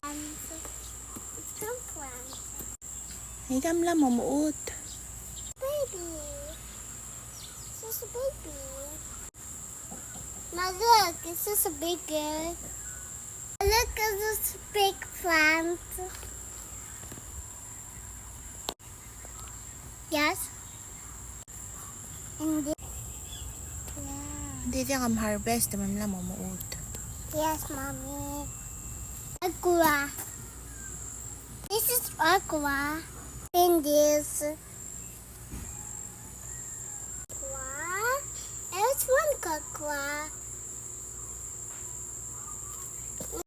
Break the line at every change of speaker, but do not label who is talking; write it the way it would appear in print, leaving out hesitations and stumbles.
It's some plants.
Ay, kamla mo muot.
Baby. It's just a baby. Now look, it's just a big girl. Look at this big plant. Yes. And this. Yeah.
Hindi siya kam harvest. Kamla mo muot.
Yes, mommy. Aqua. This is aqua. And this. Aqua. There's one aqua.